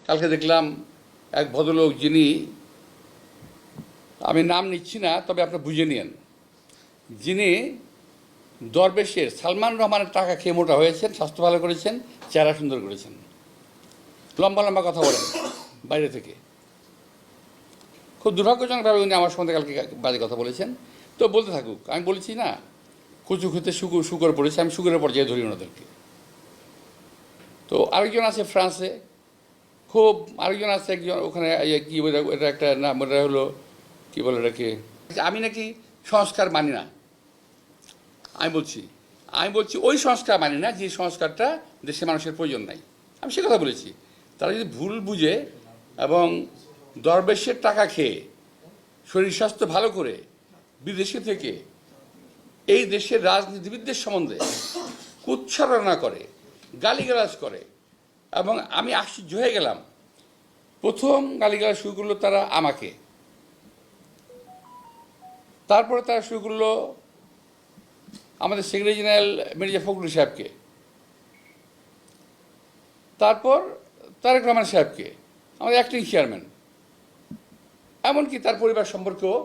কালকে দেখলাম এক ভদ্রলোক, যিনি, আমি নাম নিচ্ছি না, তবে আপনি বুঝে নিন, যিনি দরবেশের সালমান রহমানের টাকা খেয়ে মোটা হয়েছেন, স্বাস্থ্য ভালো করেছেন, চেহারা সুন্দর করেছেন, লম্বা লম্বা কথা বলেন বাইরে থেকে। খুব দুর্ভাগ্যজনকভাবে উনি আমার সঙ্গে কালকে বাজে কথা বলেছেন। তো বলতে থাকুক, আমি বলেছি না, কচু খেতে শুকর পড়েছে, আমি শুকরের পর্যায়ে ধরি ওনাদেরকে। তো আরেকজন আছে ফ্রান্সে, খুব আরেকজন আছে একজন ওখানে, কি বলে এটা একটা নাম, এটা হলো কী বলে এটাকে, আমি নাকি সংস্কার মানি না। আমি বলছি ওই সংস্কার মানি না যে সংস্কারটা দেশের মানুষের প্রয়োজন নাই। আমি সে কথা বলেছি। তারা যদি ভুল বুঝে এবং দরবেশের টাকা খেয়ে শরীর স্বাস্থ্য ভালো করে বিদেশে থেকে এই দেশের রাজনীতিবিদদের সম্বন্ধে কুৎসারণা করে, গালিগালাজ করে, এবং আমি আশ্চর্য হয়ে গেলাম, প্রথম গালিগালাজ শুরু করলো তারা আমাকে, তারপরে তারা শুরু করলো আমাদের সেক্রেটারি জেনারেল মির্জা ফখরুল সাহেবকে, তারপর তারেক রহমান সাহেবকে, আমাদের অ্যাক্টিং চেয়ারম্যান, এমনকি তার পরিবার সম্পর্কেও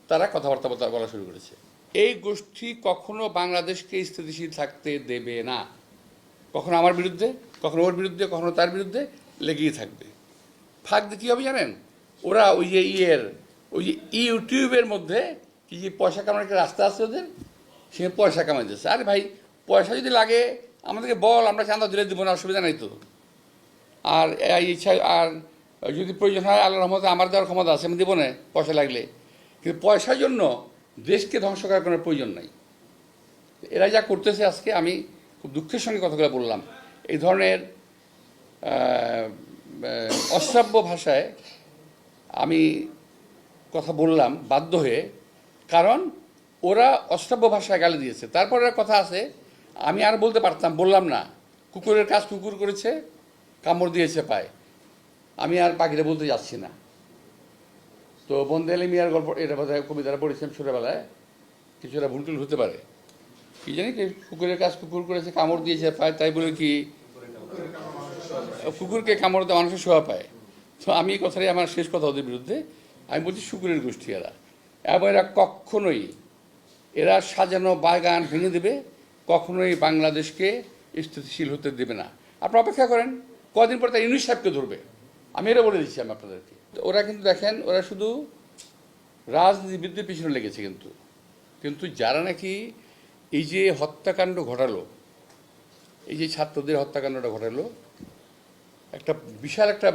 তারা কথাবার্তা বলা শুরু করেছে। এই গোষ্ঠী কখনো বাংলাদেশকে স্থিতিশীল থাকতে দেবে না। কখনো আমার বিরুদ্ধে, কখনো ওর বিরুদ্ধে, কখনো তার বিরুদ্ধে লেগেই থাকবে। থাকবে কী হবে জানেন? ওরা ওই যে ইউটিউবের মধ্যে কি যে পয়সা কামানোর একটা রাস্তা আছে ওদের, সে পয়সা কামাই দিচ্ছে। আরে ভাই, পয়সা যদি লাগে আমাদেরকে বল, আমরা চাঁদা দিলে দেবো না, অসুবিধা নাই তো। আর ইচ্ছা, আর যদি প্রয়োজন হয় আল্লাহর রহমতে আমার দেওয়ার ক্ষমতা আছে, আমি দেবো না পয়সা লাগলে। কিন্তু পয়সার জন্য দেশকে ধ্বংস করার কোনো প্রয়োজন নাই। এরা যা করতেছে, আজকে আমি খুব দুঃখের সঙ্গে কথাগুলো বললাম, এই ধরনের অশ্রাব্য ভাষায় আমি কথা বললাম বাধ্য হয়ে, কারণ ওরা অশ্রাব্য ভাষায় গালি দিয়েছে। তারপরে কথা আছে, আমি আর বলতে পারতাম, বললাম না, কুকুরের কাজ কুকুর করেছে, কামড় দিয়েছে পায়, আমি আর বাকিটা বলতে যাচ্ছি না। তো বন্দে আলী মিয়ার গল্প, এটা বোধহয় কবিতারা পড়েছেন ছোটোবেলায়, কিছুটা ভুলটুল হতে পারে, কি জানি, কুকুরের কাজ কুকুর করেছে, কামড় দিয়েছে পায়, তাই বলে কি কুকুরকে কামড় দেওয়া মানুষের শোভা পায়? তো আমি এই কথাটাই আমার শেষ কথা ওদের বিরুদ্ধে। আমি বলছি শুকুরের গোষ্ঠী এরা, এবং এরা কখনোই, এরা সাজানো বাগান ভেঙে দেবে, কখনোই বাংলাদেশকে স্থিতিশীল হতে দেবে না। আপনারা অপেক্ষা করেন, কদিন পর তার ইউনুস সাহেবকে ধরবে। আমি এটা বলে দিচ্ছি আমি আপনাদেরকে। ওরা কিন্তু দেখেন, ওরা শুধু রাজনীতিবিদদের পিছনে লেগেছে, কিন্তু যারা নাকি এই যে হত্যাকাণ্ড ঘটালো, এই যে ছাত্রদের হত্যাকাণ্ডটা ঘটালো, একটা বিশাল একটা